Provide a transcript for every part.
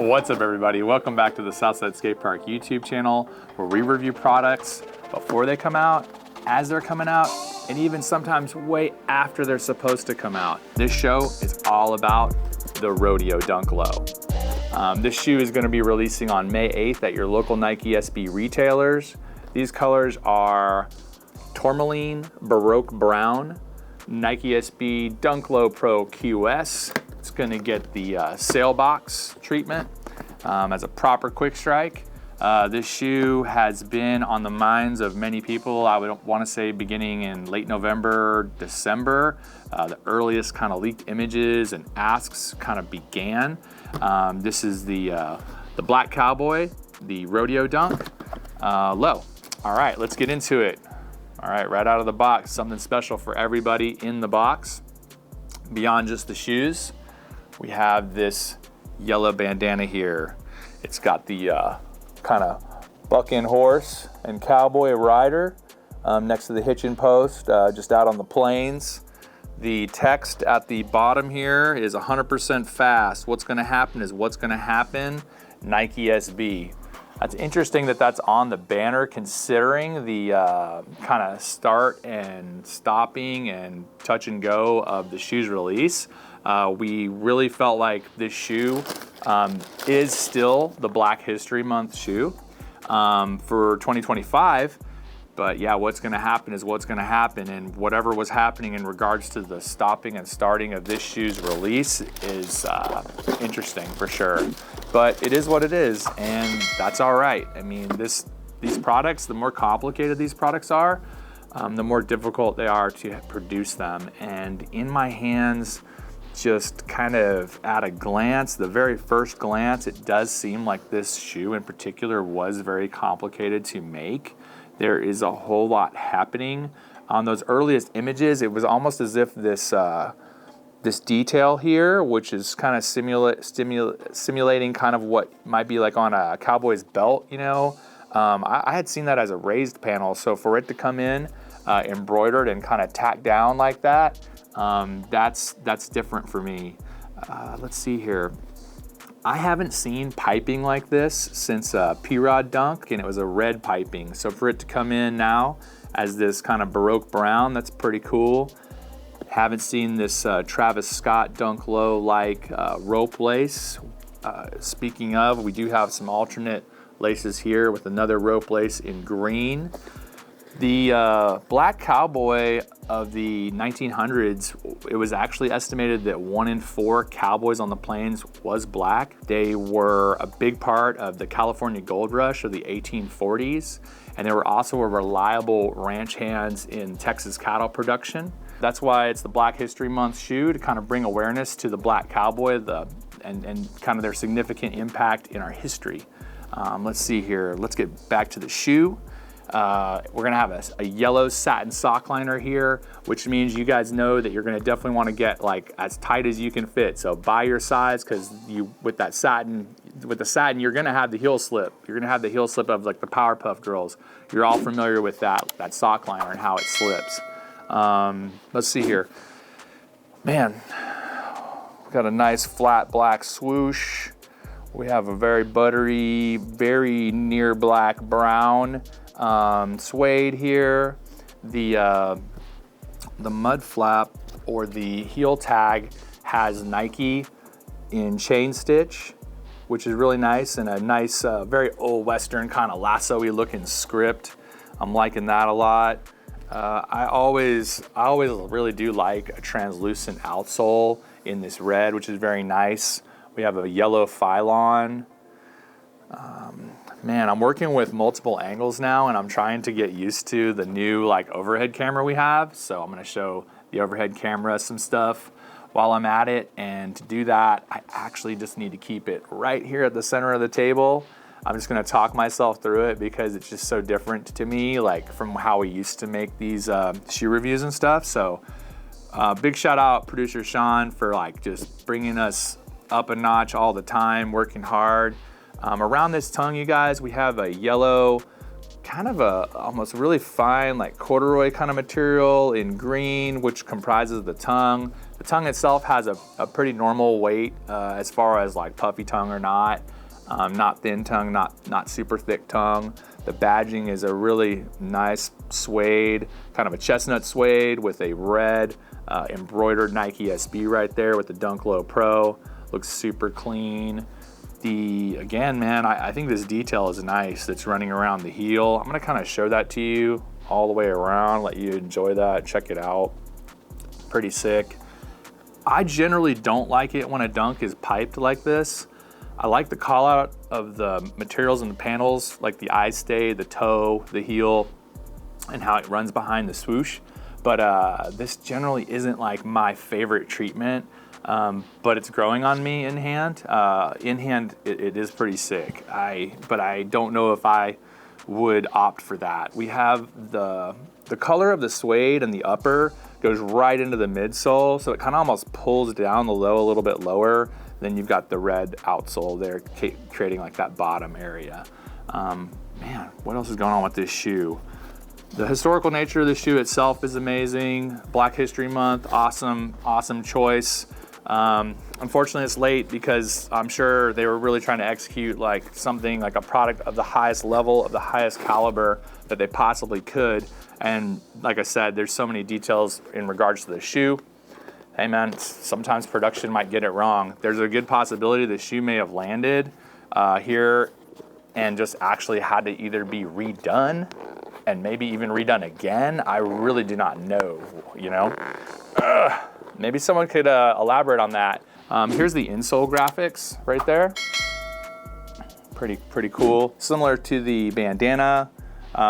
What's up, everybody? Welcome back to the Southside Skate Park YouTube channel, where we review products before they come out, as they're coming out, and even sometimes way after they're supposed to come out. This show is all about the Rodeo Dunk Low. This shoe is going to be releasing on May 8th at your local Nike SB retailers. These colors are Tourmaline, Baroque Brown, Nike SB Dunk Low Pro QS. It's going to get the sail box treatment as a proper quick strike. This shoe has been on the minds of many people. I would want to say beginning in late November, December. The earliest kind of leaked images and asks kind of began. This is the Black Cowboy, the Rodeo Dunk Low. All right, let's get into it. All right, right out of the box, something special for everybody in the box. Beyond just the shoes, we have this yellow bandana here. It's got the kind of bucking horse and cowboy rider next to the hitching post, just out on the plains. The text at the bottom here is 100% fast. What's gonna happen is what's gonna happen, Nike SB. That's interesting that that's on the banner, considering the kind of start and stopping and touch and go of the shoe's release. We really felt like this shoe is still the Black History Month shoe for 2025. But yeah, what's gonna happen is what's gonna happen, and whatever was happening in regards to the stopping and starting of this shoe's release is interesting for sure. But it is what it is, and that's all right. I mean, these products, the more complicated these products are, the more difficult they are to produce them. And in my hands, just kind of at a glance, the very first glance, it does seem like this shoe in particular was very complicated to make. There is a whole lot happening. On those earliest images, it was almost as if this detail here, which is kind of simulating kind of what might be like on a cowboy's belt, you know. I had seen that as a raised panel, so for it to come in embroidered and kind of tacked down like that, that's different for me. Let's see here. I haven't seen piping like this since P-Rod Dunk, and it was a red piping. So for it to come in now as this kind of Baroque Brown, that's pretty cool. Haven't seen this Travis Scott Dunk Low like rope lace. Speaking of, we do have some alternate laces here with another rope lace in green. The Black Cowboy of the 1900s, it was actually estimated that 1 in 4 cowboys on the plains was black. They were a big part of the California Gold Rush of the 1840s, and they were also a reliable ranch hands in Texas cattle production. That's why it's the Black History Month shoe, to kind of bring awareness to the Black Cowboy and kind of their significant impact in our history. Let's see here. Let's get back to the shoe. We're gonna have a yellow satin sock liner here, which means you guys know that you're gonna definitely want to get like as tight as you can fit. So buy your size, because with the satin, you're gonna have the heel slip. You're gonna have the heel slip of like the Powerpuff Girls. You're all familiar with that sock liner and how it slips. Let's see here. Man, we got a nice flat black swoosh. We have a very buttery, very near black brown suede here. The mud flap or the heel tag has Nike in chain stitch, which is really nice, and a nice, very old Western kind of lasso-y looking script. I'm liking that a lot. I always really do like a translucent outsole in this red, which is very nice. We have a yellow phylon. Man, I'm working with multiple angles now, and I'm trying to get used to the new like overhead camera we have. So I'm gonna show the overhead camera some stuff while I'm at it. And to do that, I actually just need to keep it right here at the center of the table. I'm just gonna talk myself through it because it's just so different to me, like from how we used to make these shoe reviews and stuff. So big shout out producer Sean for like just bringing us up a notch all the time, working hard. Around this tongue, you guys, we have a yellow, kind of a almost really fine like corduroy kind of material in green, which comprises the tongue. The tongue itself has a pretty normal weight as far as like puffy tongue or not thin tongue, not super thick tongue. The badging is a really nice suede, kind of a chestnut suede with a red embroidered Nike SB right there with the Dunk Low Pro. Looks super clean. Again, man, I think this detail is nice that's running around the heel. I'm gonna kind of show that to you all the way around, let you enjoy that, check it out. Pretty sick. I generally don't like it when a dunk is piped like this. I like the call out of the materials in the panels, like the eye stay, the toe, the heel, and how it runs behind the swoosh. But this generally isn't like my favorite treatment, but it's growing on me in hand. It is pretty sick. But I don't know if I would opt for that. We have the color of the suede and the upper goes right into the midsole, so it kind of almost pulls down the low a little bit lower. Then you've got the red outsole there creating like that bottom area. Man, what else is going on with this shoe? The historical nature of the shoe itself is amazing. Black History Month, awesome choice. Unfortunately, it's late because I'm sure they were really trying to execute like something like a product of the highest level, of the highest caliber that they possibly could. And like I said, there's so many details in regards to the shoe. Hey man, sometimes production might get it wrong. There's a good possibility the shoe may have landed here and just actually had to either be redone and maybe even redone again. I really do not know, you know? Maybe someone could elaborate on that. Here's the insole graphics right there. Pretty cool. Similar to the bandana,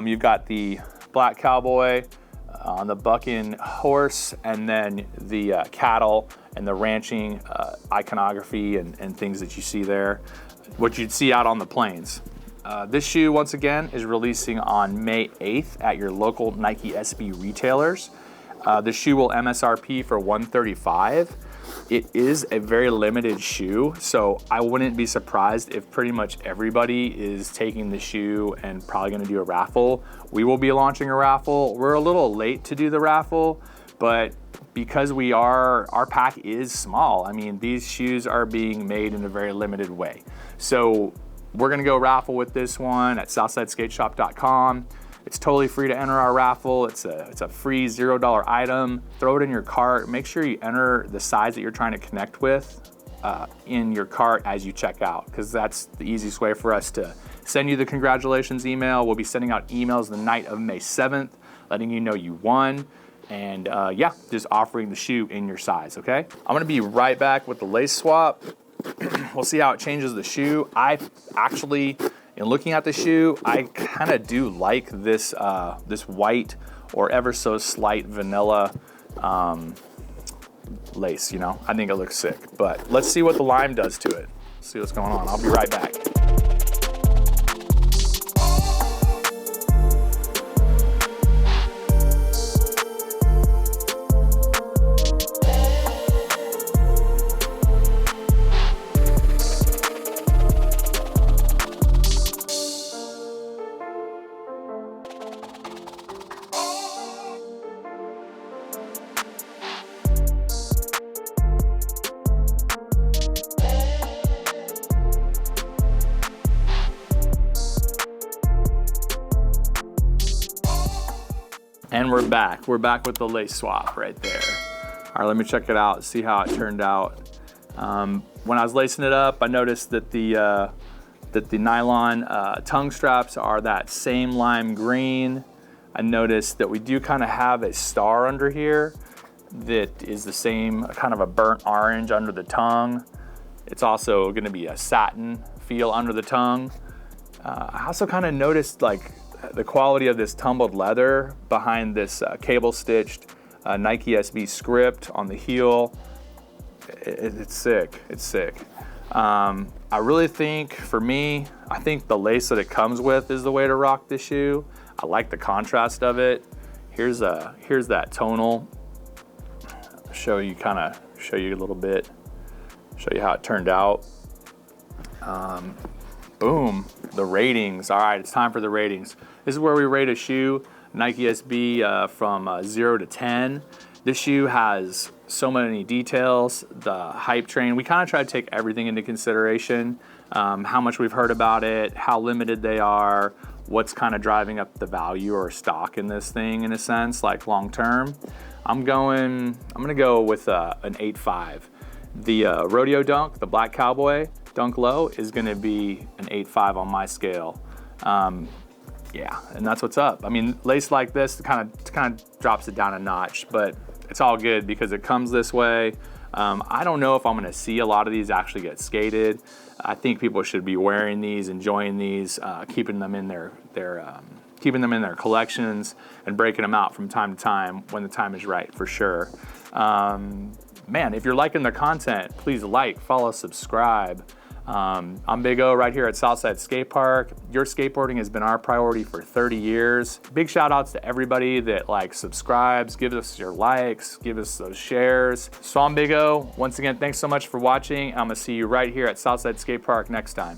you've got the Black Cowboy on the bucking horse, and then the cattle and the ranching iconography and things that you see there, what you'd see out on the plains. This shoe, once again, is releasing on May 8th at your local Nike SB retailers. The shoe will MSRP for $135. It is a very limited shoe, so I wouldn't be surprised if pretty much everybody is taking the shoe and probably gonna do a raffle. We will be launching a raffle. We're a little late to do the raffle, but because our pack is small, I mean, these shoes are being made in a very limited way. So we're gonna go raffle with this one at southsideskateshop.com. It's totally free to enter our raffle. It's a free $0 item. Throw it in your cart. Make sure you enter the size that you're trying to connect with in your cart as you check out, because that's the easiest way for us to send you the congratulations email. We'll be sending out emails the night of May 7th, letting you know you won. And yeah, just offering the shoe in your size, okay? I'm gonna be right back with the lace swap. We'll see how it changes the shoe. In looking at the shoe, I kind of do like this this white or ever so slight vanilla lace, you know? I think it looks sick, but let's see what the lime does to it. See what's going on. I'll be right back. And we're back. We're back with the lace swap right there. All right, let me check it out, see how it turned out. When I was lacing it up, I noticed that the nylon tongue straps are that same lime green. I noticed that we do kind of have a star under here that is the same, kind of a burnt orange under the tongue. It's also gonna be a satin feel under the tongue. I also kind of noticed like the quality of this tumbled leather behind this cable stitched Nike SB script on the heel. It's sick, it's sick. I really think, for me, I think the lace that it comes with is the way to rock this shoe. I like the contrast of it. Here's that tonal. Show you a little bit, show you how it turned out. Boom, the ratings. All right, it's time for the ratings. This is where we rate a shoe, Nike SB from 0 to 10. This shoe has so many details, the hype train. We kind of try to take everything into consideration, how much we've heard about it, how limited they are, what's kind of driving up the value or stock in this thing in a sense, like long term. I'm gonna go with an 8.5. The Rodeo dunk, the Black Cowboy dunk low, is gonna be an 8.5 on my scale. Yeah, and that's what's up. I mean, lace like this kind of drops it down a notch, but it's all good because it comes this way. I don't know if I'm gonna see a lot of these actually get skated. I think people should be wearing these, enjoying these, keeping them in their collections and breaking them out from time to time when the time is right, for sure. Man, if you're liking the content, please like, follow, subscribe. I'm Big O right here at Southside Skate Park. Your skateboarding has been our priority for 30 years. Big shout outs to everybody that subscribes, gives us your likes, give us those shares. So I'm Big O. Once again, thanks so much for watching. I'm gonna see you right here at Southside Skate Park next time.